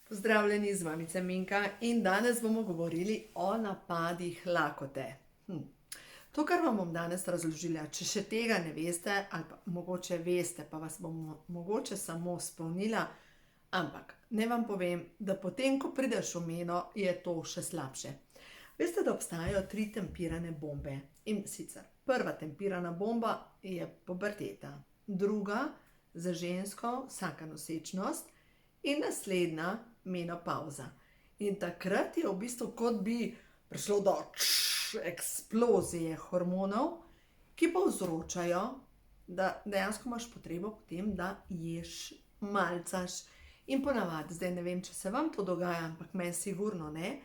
Pozdravljeni, z vami je Minka in danes bomo govorili o napadih lakote. To, kar vam bom danes razložila, če še tega ne veste, ali pa mogoče veste, pa vas bom mogoče samo spomnila, ampak ne vam povem, da potem, ko prideš v meno, je to še slabše. Veste, da obstajajo 3 tempirane bombe in sicer prva tempirana bomba je puberteta, druga za žensko vsaka nosečnost in naslednja menopavza. In takrat je v bistvu kot bi prišlo do eksplozije hormonov, ki povzročajo, da dejansko imaš potrebo potem, da ješ, malcaš. In ponavadi, zdaj ne vem, če se vam to dogaja, ampak meni sigurno ne,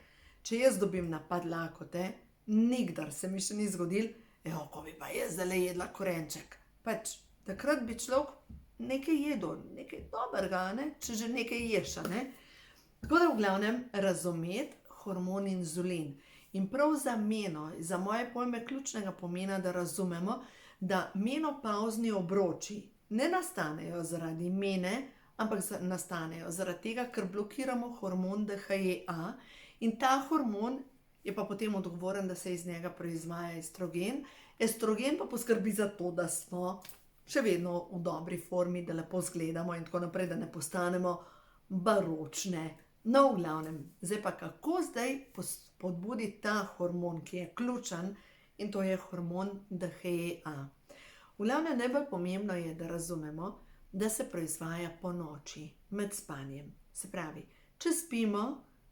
če jaz dobim napad lakote, nikdar se mi še ni zgodil, ko bi pa jaz zdaj jedla korenček. Pač takrat bi človek nekaj jedel, nekaj dobrega, ne? Če že nekaj ješ, ne? Tako da v glavnem razumeti hormon inzulin. In prav za meno, za moje pojme ključnega pomena, da razumemo, da menopavzni obroči ne nastanejo zaradi mene, ampak nastanejo zaradi tega, ker blokiramo hormon DHEA in ta hormon je pa potem odgovoren, da se iz njega proizvaja estrogen. Estrogen pa poskrbi za to, da smo še vedno v dobri formi, da lepo izgledamo in tako naprej, da ne postanemo baročne. No, v glavnem, zdaj pa kako zdaj spodbuditi ta hormon, ki je ključen, in to je hormon DHEA. V glavnem najbolj pomembno je, da razumemo, da se proizvaja po noči, med spanjem. Se pravi, če spimo,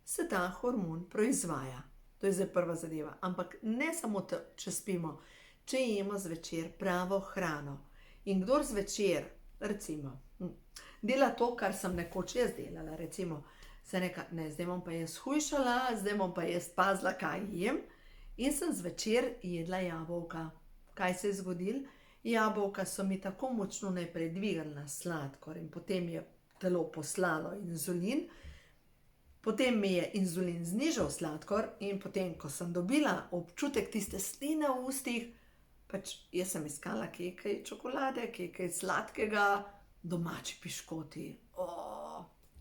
se ta hormon proizvaja. To je zdaj prva zadeva. Ampak ne samo če spimo, če jemo zvečer pravo hrano. In kdor zvečer, recimo, dela to, kar sem nekoč jaz delala, recimo, se neka, ne, zdaj bom pa jaz hujšala, zdaj bom pa jaz pazila, kaj jem, in sem zvečer jedla jabolka. Kaj se je zgodilo? Jabolka so mi tako močno najprej dvigali na sladkor in potem je telo poslalo inzulin, potem mi je inzulin znižal sladkor in potem, ko sem dobila občutek tiste sline v ustih, pač jaz sem iskala kaj čokolade, kaj sladkega, domači piškoti.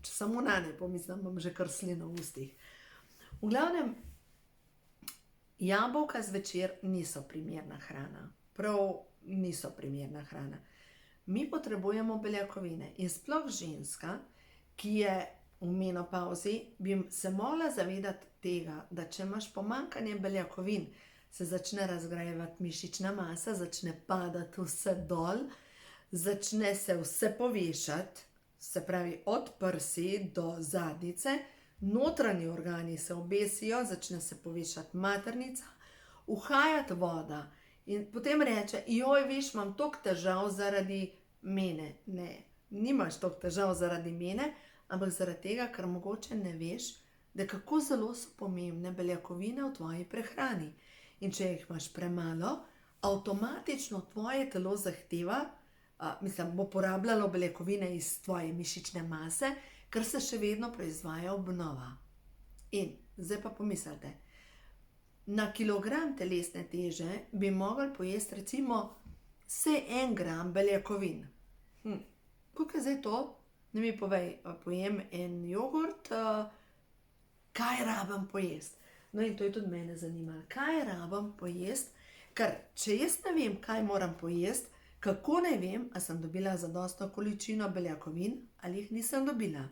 Če samo na ne pomislim, imam že kar slino v ustih. V glavnem, jabolka zvečer niso primerna hrana. Prav niso primerna hrana. Mi potrebujemo beljakovine in sploh ženska, ki je v menopavzi, bi se morala zavedati tega, da če imaš pomanjkanje beljakovin, se začne razgrajevati mišična masa, začne padati vse dol, začne se vse povešati, se pravi od prsi do zadnjice, notranji organi se obesijo, začne se povešati maternica, uhajati voda in potem reče, joj, veš, imam toliko težav zaradi mene. Ne, nimaš toliko težav zaradi mene, ampak zaradi tega, ker mogoče ne veš, da kako zelo so pomembne beljakovine v tvoji prehrani. In če jih imaš premalo, avtomatično tvoje telo zahteva, bo porabljalo beljakovine iz tvoje mišične mase, ker se še vedno proizvaja obnova. In zdaj pa pomislite, na kilogram telesne teže bi mogli pojesti recimo vsaj 1 gram beljakovin. Koliko je zdaj to? Ne mi povej, pojem en jogurt, kaj rabim pojesti? No in to je tudi mene zanimalo, kaj rabim pojesti, ker če jaz ne vem, kaj moram pojesti, kako ne vem, a sem dobila zadostno količino beljakovin ali jih nisem dobila.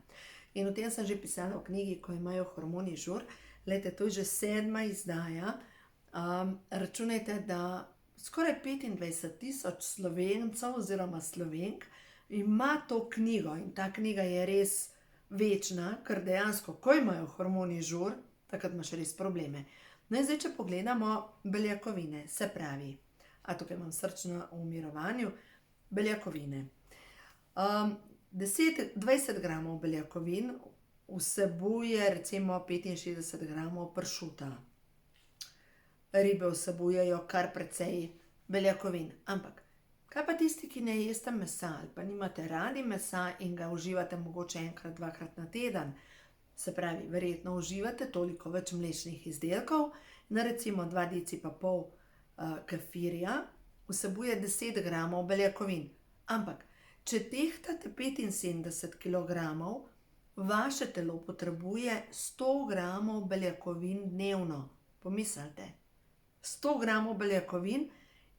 In o tem sem že pisala v knjigi, ko imajo hormoni žur. Glejte, to je že 7. izdaja. Računajte, da skoraj 25.000 Slovencev oziroma Slovenk ima to knjigo in ta knjiga je res večna, ker dejansko, ko imajo hormoni žur, takrat imaš res probleme. No in zdaj, če pogledamo beljakovine, se pravi, tukaj imam srčno v mirovanju, beljakovine. 20 gramov beljakovin vsebuje recimo 65 gramov pršuta. Ribe vsebujejo kar precej beljakovin. Ampak, kaj pa tisti, ki ne jeste mesa ali pa nimate radi mesa in ga uživate mogoče 1-krat, 2-krat na teden? Se pravi, verjetno uživate toliko več mlečnih izdelkov, na recimo 2,5 deci kefirja vsebuje 10 gramov beljakovin. Ampak, če tehtate 75 kilogramov, Vaše telo potrebuje 100 gramov beljakovin dnevno. Pomislite, 100 gramov beljakovin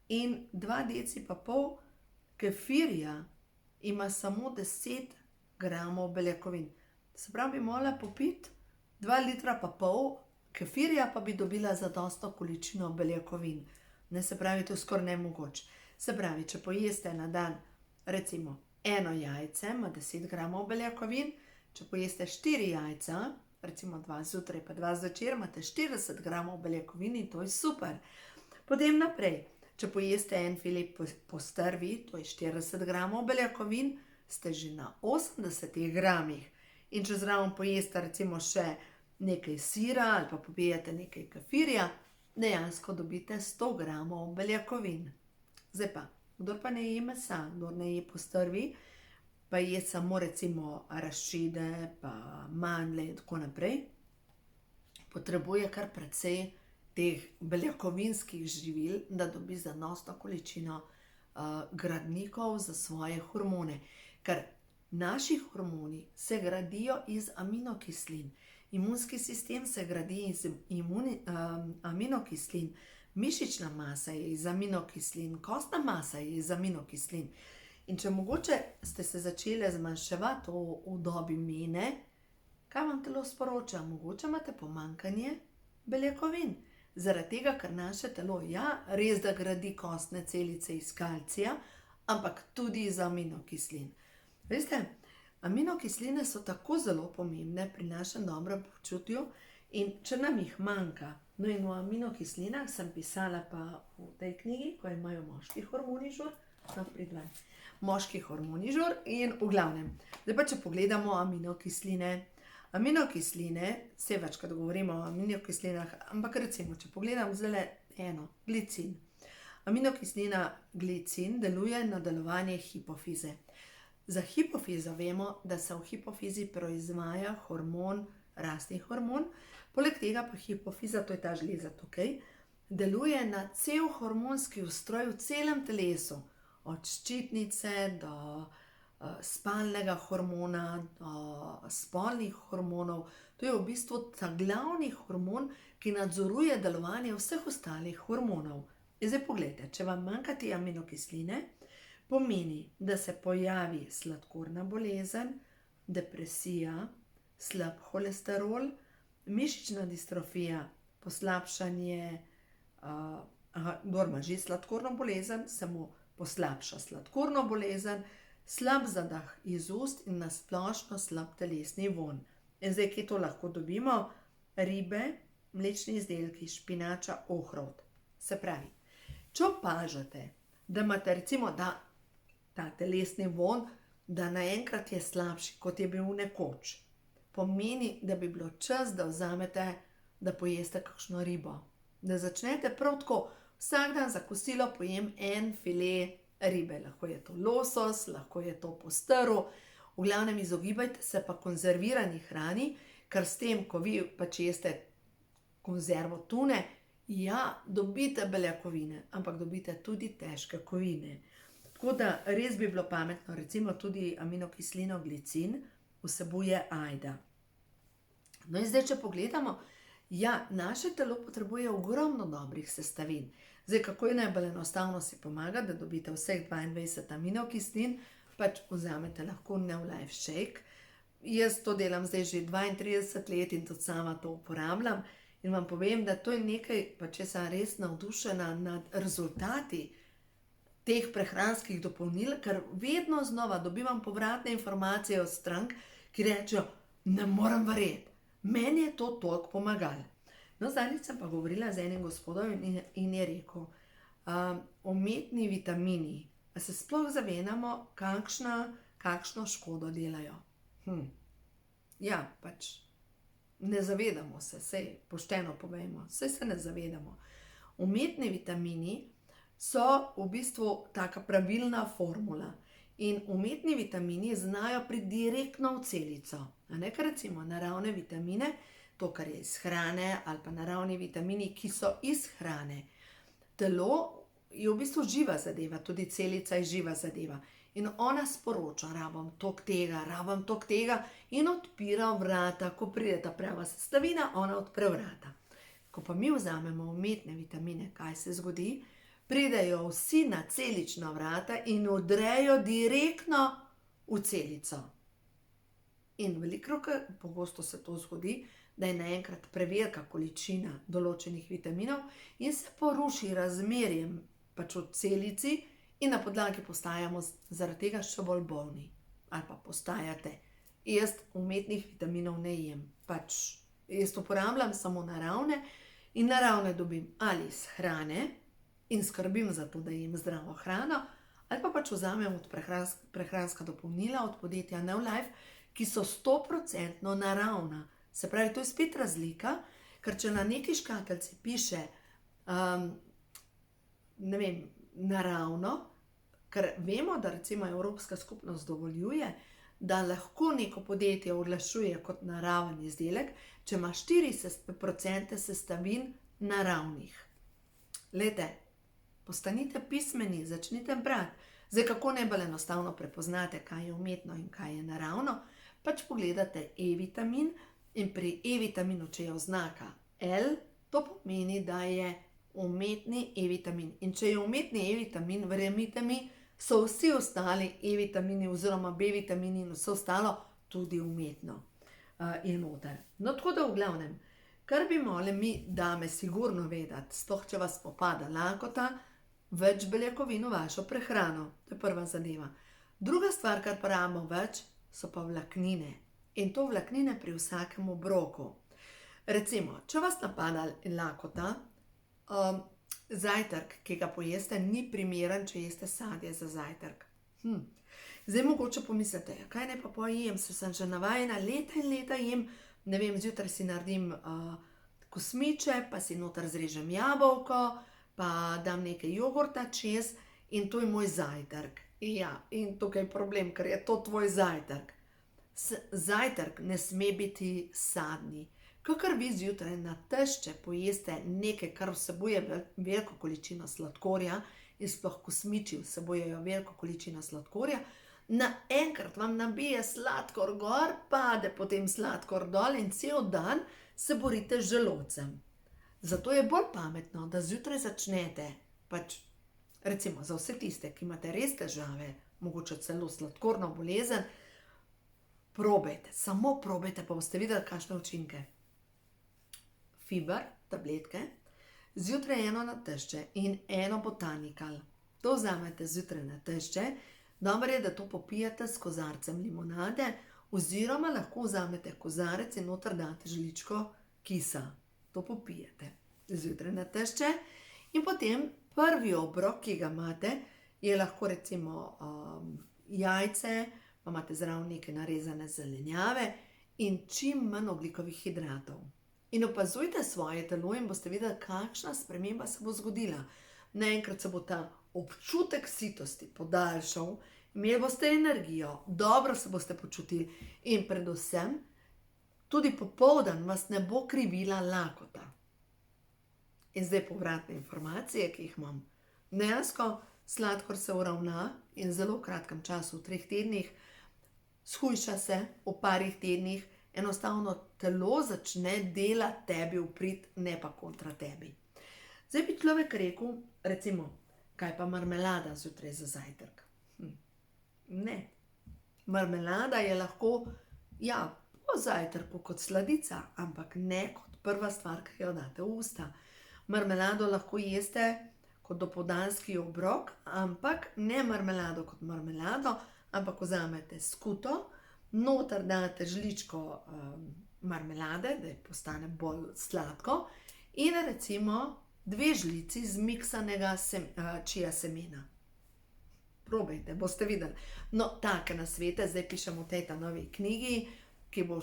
in 2 deci pa pol kefirja ima samo 10 gramov beljakovin. Se pravi, bi morala popiti 2 litra pa pol kefirja, pa bi dobila zadostno količino beljakovin. Ne, se pravi, to je skoraj nemogoče. Se pravi, če pojeste na dan recimo eno jajce, ima 10 gramov beljakovin, če pojeste 4 jajca, recimo 2 zjutraj pa 2 zvečer, imate 40 gramov beljakovin in to je super. Potem naprej, če pojeste en file postrvi, to je 40 gramov beljakovin, ste že na 80 gramih. In če zraven pojeste recimo še nekaj sira ali pa popijete nekaj kefirja, dejansko dobite 100 gramov beljakovin. Zdaj pa, kdor pa ne je mesa, kdor ne je postrvi, pa je samo recimo arašide, pa mandlje in tako naprej, potrebuje kar precej teh beljakovinskih živil, da dobi zadostno količino gradnikov za svoje hormone. Ker naši hormoni se gradijo iz aminokislin. Imunski sistem se gradi iz aminokislin, mišična masa je iz aminokislin, kostna masa je iz aminokislin. In če mogoče ste se začeli zmanjševati v dobi mene, kaj vam telo sporoča? Mogoče imate pomanjkanje beljakovin. Zaradi tega, ker naše telo, ja, res da gradi kostne celice iz kalcija, ampak tudi iz aminokislin. Veste, aminokisline so tako zelo pomembne pri našem dobrem počutju in če nam jih manjka, no in v aminokislinah sem pisala pa v tej knjigi, ko imajo moški hormoni žur, moški hormoni žur in v glavnem. Zdaj pa, če pogledamo aminokisline. Aminokisline, vse večkrat govorimo o aminokislinah, ampak recimo, če pogledam zdaj eno, glicin. Aminokislina glicin deluje na delovanje hipofize. Za hipofizo vemo, da se v hipofizi proizvaja hormon, rastni hormon, poleg tega pa hipofiza, to je ta žleza tukaj, deluje na cel hormonski ustroj v celem telesu, od ščitnice do spalnega hormona, do spolnih hormonov. To je v bistvu ta glavni hormon, ki nadzoruje delovanje vseh ostalih hormonov. In zdaj pogledajte, če vam manjka te aminokisline, pomeni, da se pojavi sladkorna bolezen, depresija, slab holesterol, mišična distrofija, poslabšanje, kdor ima že sladkorno bolezen, se mu poslabša sladkorno bolezen, slab zadah iz ust in nasplošno slab telesni vonj. In zdaj, kje to lahko dobimo? Ribe, mlečni izdelki, špinača, ohrovt. Se pravi, če opažate, da imate recimo ta telesni vonj, da naenkrat je slabši, kot je bil nekoč, pomeni, da bi bilo čas, da vzamete, da pojeste kakšno ribo. Da začnete prav tako, vsak dan za kosilo pojem en file ribe. Lahko je to losos, lahko je to postrv. V glavnem izogibajte se pa konzervirani hrani, ker s tem, ko vi pač jeste konzervo tune, ja, dobite beljakovine, ampak dobite tudi težke kovine. Tako da res bi bilo pametno, recimo tudi aminokislino glicin vsebuje ajda. No in zdaj, če pogledamo, ja, naše telo potrebuje ogromno dobrih sestavin. Zdaj, kako je najbolj enostavno si pomagati, da dobite vseh 22 aminokislin, pač vzamete lahko Neolife Shake. Jaz to delam zdaj že 32 let in tudi sama to uporabljam. In vam povem, da to je nekaj, pa če sem res navdušena nad rezultati teh prehranskih dopolnil, ker vedno znova dobivam povratne informacije od strank, ki rečejo, ne morem verjeti, meni je to toliko pomagalo. No, zadnjič sem pa govorila z enim gospodom in je rekel, umetni vitamini, a se sploh zavedamo, kakšno škodo delajo. Ja, pač ne zavedamo se, sej pošteno povejmo, sej se ne zavedamo. Umetni vitamini so v bistvu taka pravilna formula in umetni vitamini znajo priti direktno v celico. A ne, kar recimo naravne vitamine, to, kar je iz hrane, ali pa naravni vitamini, ki so iz hrane. Telo je v bistvu živa zadeva, tudi celica je živa zadeva. In ona sporoča, rabim toliko tega in odpira vrata. Ko pride ta prava sestavina, ona odpre vrata. Ko pa mi vzamemo umetne vitamine, kaj se zgodi? Pridejo vsi na celična vrata in vdrejo direktno v celico. In velikokrat pogosto se to zgodi, da je naenkrat prevelika količina določenih vitaminov in se poruši razmerje pač v celici in na podlagi postajamo zaradi tega še bolj bolni. Ali pa postajate. Jaz umetnih vitaminov ne jem. Pač jaz uporabljam samo naravne in naravne dobim ali iz hrane in skrbim za to, da jem zdravo hrano, ali pa pač vzamem od prehranska dopolnila od podjetja Neolife, ki so 100% naravna. Se pravi, to je spet razlika, ker če na neki škatlici piše, ne vem, naravno, ker vemo, da recimo Evropska skupnost dovoljuje, da lahko neko podjetje oglašuje kot naraven izdelek, če ima 4% sestavin naravnih. Glejte, postanite pismeni, začnite brati. Zdaj, kako najbolj enostavno prepoznate, kaj je umetno in kaj je naravno, pač pogledate E-vitamin in pri E-vitaminu, če je oznaka L, to pomeni, da je umetni E-vitamin. In če je umetni E-vitamin, verjemite mi, so vsi ostali E-vitamini oziroma B-vitamini in vse ostalo tudi umetno je noter. No, tako da v glavnem, kar bi morali mi dame sigurno vedeti, sploh če vas popada lakota, več beljakovin v vašo prehrano. To je prva zadeva. Druga stvar, kar pa rabimo več, so pa vlaknine. In to vlaknine pri vsakem obroku. Recimo, če vas napada lakota, zajtrk, ki ga pojeste, ni primeren, če jeste sadje za zajtrk. Zdaj mogoče pomislite, kaj ne pa pojem, se sem že navajena, leta in leta jem, ne vem, zjutraj si naredim kosmiče, pa si noter zrežem jabolko, pa dam nekaj jogurta čez in to je moj zajtrk. Ja, in tukaj je problem, ker je to tvoj zajtrk. Zajtrk ne sme biti sadni. Kakor vi zjutraj na tešče pojeste nekaj, kar vsebuje veliko količino sladkorja, in sploh kosmiči vsebujejo veliko količino sladkorja, naenkrat vam nabije sladkor gor, pade potem sladkor dol in cel dan se borite z želodcem. Zato je bolj pametno, da zjutraj začnete, pač recimo za vse tiste, ki imate res težave, mogoče celo sladkorno bolezen, probajte, samo probajte, pa boste videli, kakšne učinke. Fiber, tabletke, zjutraj eno na tešče in eno botanikal. To vzamete zjutraj na tešče, dobro je, da to popijete s kozarcem limonade, oziroma lahko vzamete kozarec in noter date žličko kisa. To popijete zjutraj na tešče in potem prvi obrok, ki ga imate, je lahko recimo jajce, pa imate zraven neke narezane zelenjave in čim manj ogljikovih hidratov. In opazujte svoje telo in boste videli, kakšna sprememba se bo zgodila. Naenkrat se bo ta občutek sitosti podaljšal, imeli boste energijo, dobro se boste počutili in predvsem tudi popoldan vas ne bo krivila lakota. In zdaj povratne informacije, ki jih imam. Dejansko sladkor se uravna in zelo v kratkem času, v 3 tednih, shujša se v parih tednih, enostavno telo začne delati tebi v prid, ne pa kontra tebi. Zdaj bi človek rekel, recimo, kaj pa marmelada zjutraj za zajtrk? Ne. Marmelada je lahko, ja, po zajtrku kot sladica, ampak ne kot prva stvar, ki jo date v usta. Marmelado lahko jeste kot dopoldanski obrok, ampak ne marmelado kot marmelado, ampak vzamete skuto, noter date žličko marmelade, da postane bolj sladko, in recimo 2 žlici zmiksanega čija semena. Probajte, boste videli. No, take nasvete zdaj pišem v tej novi knjigi, ki bo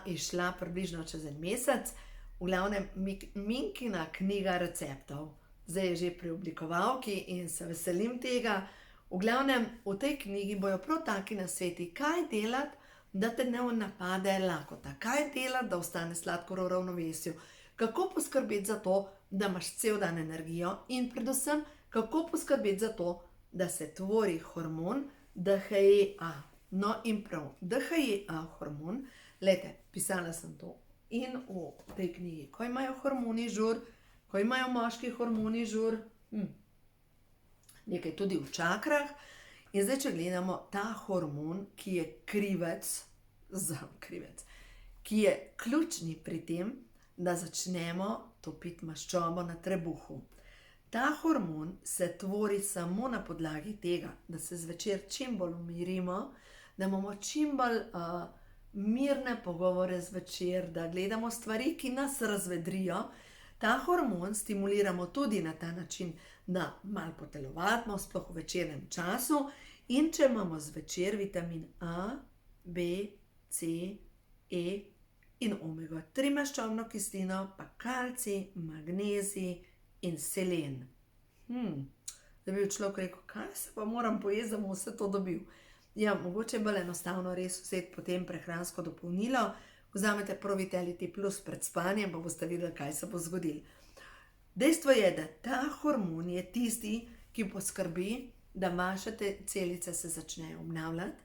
izšla približno čez 1 mesec. V glavnem, Minkina knjiga receptov. Zdaj je že pri oblikovalki in se veselim tega. V glavnem, v tej knjigi bojo prav taki nasveti, kaj delati, da te ne napade lakota, kaj delati, da ostane sladkor v ravnovesju, kako poskrbeti za to, da imaš cel dan energijo in predvsem, kako poskrbeti za to, da se tvori hormon DHEA. No in prav, DHEA hormon, glejte, pisala sem to in v tej knjigi, ko imajo hormoni žur, ko imajo moški hormoni žur, nekaj tudi v čakrah. In zdaj, če gledamo ta hormon, ki je krivec, ki je ključni pri tem, da začnemo topiti maščobo na trebuhu. Ta hormon se tvori samo na podlagi tega, da se zvečer čim bolj umirimo, da imamo čim bolj mirne pogovore zvečer, da gledamo stvari, ki nas razvedrijo. Ta hormon stimuliramo tudi na ta način, da malo potelovadimo, sploh v večernem času, in če imamo zvečer vitamin A, B, C, E in omega 3 maščobno kislino, pa kalcij, magnezij in selen. Da bi človek rekel, kaj se pa moram pojesti, da bom vse to dobil. Ja, mogoče je bolj enostavno res vzeti potem prehransko dopolnilo, vzamete Pro-Vitality Plus pred spanjem, pa boste videli, kaj se bo zgodilo. Dejstvo je, da ta hormon je tisti, ki poskrbi, da vaše celice se začnejo obnavljati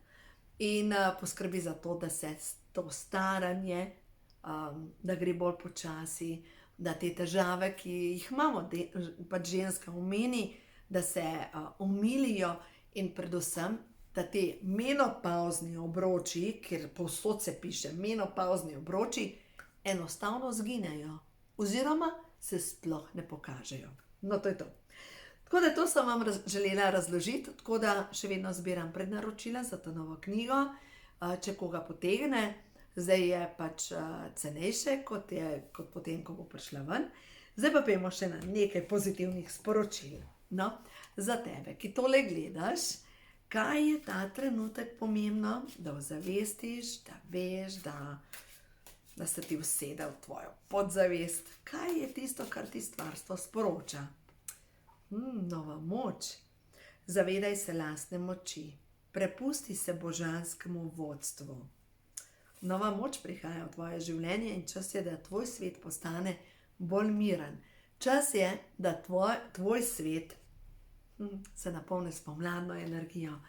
in poskrbi za to, da se to staranje, da gre bolj počasi, da te težave, ki jih imamo, pač ženska omeni, da se omilijo in predvsem, da te menopavzni obroči, ker povsod se piše menopavzni obroči, enostavno zginejo oziroma se sploh ne pokažejo. No, to je to. Tako da to sem vam želela razložiti, tako da še vedno zbiram prednaročila za to novo knjigo, če koga potegne. Zdaj je pač cenejše, kot potem, ko bo prišla ven. Zdaj pa pojmo še na nekaj pozitivnih sporočil. No, za tebe, ki tole gledaš, kaj je ta trenutek pomembno, da ozavestiš, da veš, da se ti usede v tvojo podzavest. Kaj je tisto, kar ti stvarstvo sporoča? Nova moč. Zavedaj se lastne moči. Prepusti se božanskemu vodstvu. Nova moč prihaja v tvoje življenje in čas je, da tvoj svet postane bolj miren. Čas je, da tvoj svet se napolni s pomladno energijo.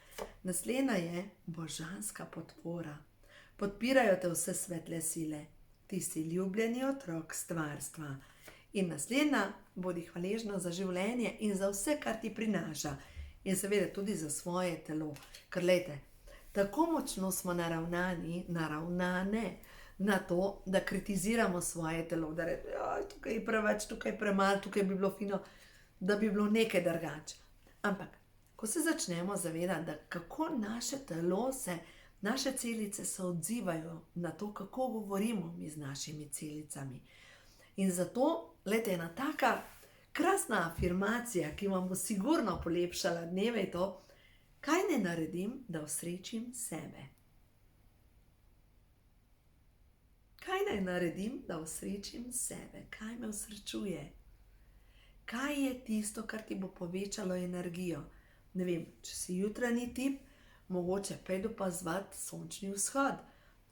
Naslednja je božanska podpora. Podpirajo te vse svetle sile. Ti si ljubljeni otrok stvarstva. In naslednja, bodi hvaležna za življenje in za vse, kar ti prinaša. In seveda tudi za svoje telo. Ker glejte, tako močno smo naravnane na to, da kritiziramo svoje telo. Da rečemo, tukaj je preveč, tukaj je premalo, tukaj bi bilo fino, da bi bilo nekaj drugače. Ampak, ko se začnemo zavedati, da kako naše telo naše celice se odzivajo na to, kako govorimo mi z našimi celicami. In zato, glejte, ena taka krasna afirmacija, ki vam bo sigurno polepšala dneve, je to, kaj ne naredim, da osrečim sebe. Kaj naj naredim, da osrečim sebe? Kaj me osrečuje? Kaj je tisto, kar ti bo povečalo energijo? Ne vem, če si jutranji tip, mogoče pejdu opazovati sončni vzhod.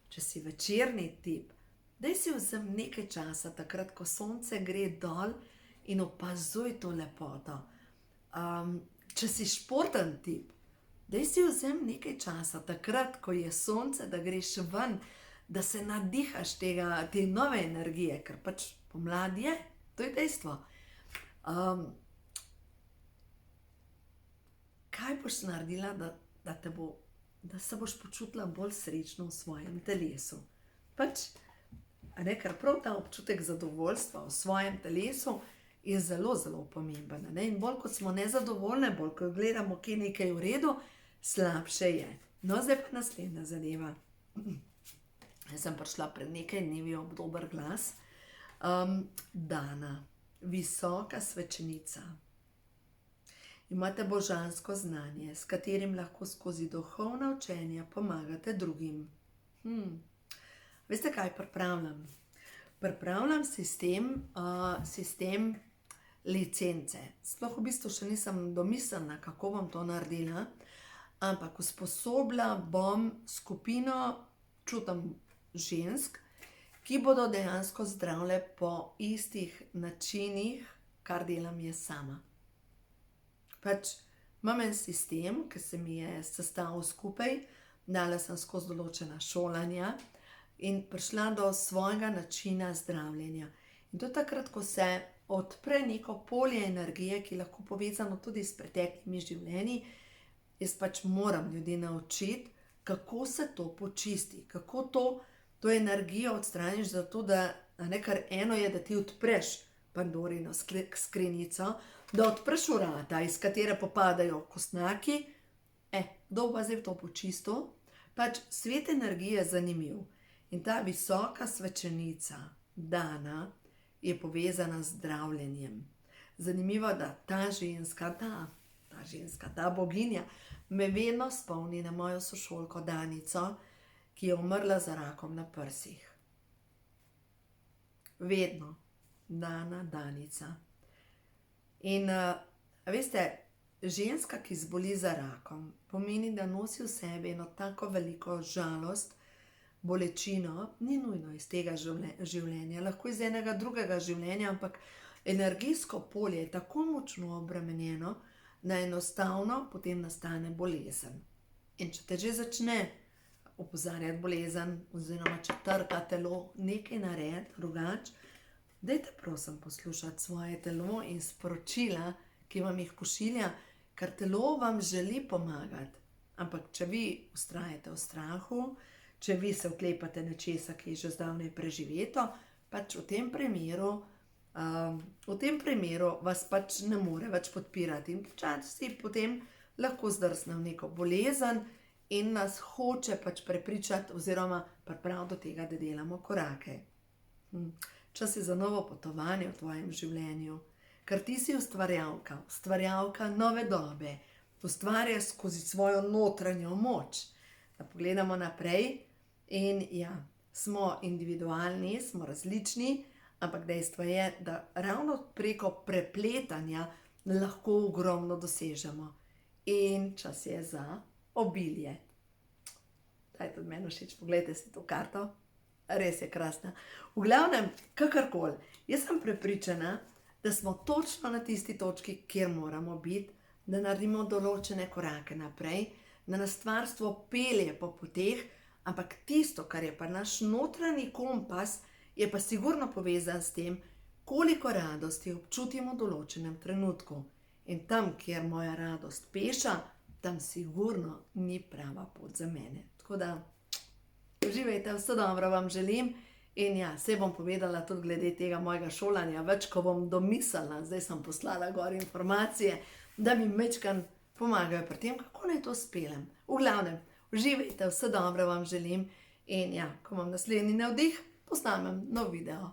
Če si večerni tip, daj si vzem nekaj časa, takrat, ko sonce gre dol in opazuj to lepoto. Če si športen tip, daj si vzem nekaj časa, takrat, ko je sonce, da greš ven, da se nadihaš te nove energije, ker pač pomlad je, to je dejstvo. Kaj boš naredila, da se boš počutila bolj srečno v svojem telesu? Pač, ker prav ta občutek zadovoljstva v svojem telesu je zelo, zelo pomemben. In bolj kot smo nezadovoljne, bolj ko gledamo, kje nekaj v redu, slabše je. No, zdaj pa naslednja zadeva. Jaz sem prišla pred nekaj dnevi ob dober glas. Dana, visoka svečenica. Imate božansko znanje, s katerim lahko skozi duhovna učenja pomagate drugim. Veste, kaj pripravljam? Pripravljam sistem licence. Sploh v bistvu še nisem domislila, kako bom to naredila, ampak usposobila bom skupino, čutim žensk, ki bodo dejansko zdravile po istih načinih, kar delam jaz sama. Pač Imam en sistem, ki se mi je sestavil skupaj, dala sem skozi določena šolanja in prišla do svojega načina zdravljenja. In to je takrat, ko se odpre neko polje energije, ki je lahko povezano tudi s preteklimi življenji. Jaz pač moram ljudi naučiti, kako se to počisti, kako to energijo odstraniš, zato da, kar eno je, da ti odpreš Pandorino skrinjico, da odpreš vrata, iz katere popadajo kostnaki. Kdo pa zdaj to počistil? Pač svet energije je zanimiv. In ta visoka svečenica Dana je povezana z zdravljenjem. Zanimivo, da ta ženska, ta boginja, me vedno spomni na mojo sošolko Danico, ki je umrla za rakom na prsih. Vedno. Danica. In veste, ženska, ki zboli za rakom, pomeni, da nosi v sebi eno tako veliko žalost, bolečino, ni nujno iz tega življenja, lahko iz enega drugega življenja, ampak energijsko polje je tako močno obremenjeno, da enostavno potem nastane bolezen. In če te že začne opozarjati bolezen, oziroma če trka telo, nekaj narediti drugače, dajte prosim poslušati svoje telo in sporočila, ki vam jih pošilja, ker telo vam želi pomagati. Ampak če vi vztrajate v strahu, če vi se oklepate nečesa, ki je že zdavnaj preživeto, pač v tem primeru vas pač ne more več podpirati. In včasih potem lahko zdrsne v neko bolezen in nas hoče pač prepričati oziroma pripraviti do tega, da delamo korake. Čas je za novo potovanje v tvojem življenju, ker ti si ustvarjalka nove dobe, ustvarjaš skozi svojo notranjo moč. Da pogledamo naprej in ja, smo individualni, smo različni, ampak dejstvo je, da ravno preko prepletanja lahko ogromno dosežemo. In čas je za obilje. Daj tudi meni všeč, pogledajte si to karto. Res je krasna. V glavnem, kakorkoli, jaz sem prepričana, da smo točno na tisti točki, kjer moramo biti, da naredimo določene korake naprej, da nas stvarstvo pelje po poteh, ampak tisto, kar je pa naš notranji kompas, je pa sigurno povezan s tem, koliko radosti občutimo v določenem trenutku. In tam, kjer moja radost peša, tam sigurno ni prava pot za mene. Tako da, uživajte, vse dobro vam želim. In ja, se bom povedala tudi glede tega mojega šolanja, več, ko bom domislila, zdaj sem poslala gor informacije, da mi majčkeno pomagajo pri tem, kako naj to speljem. V glavnem, uživajte, vse dobro vam želim. In ja, ko imam naslednji navdih, posnamem nov video.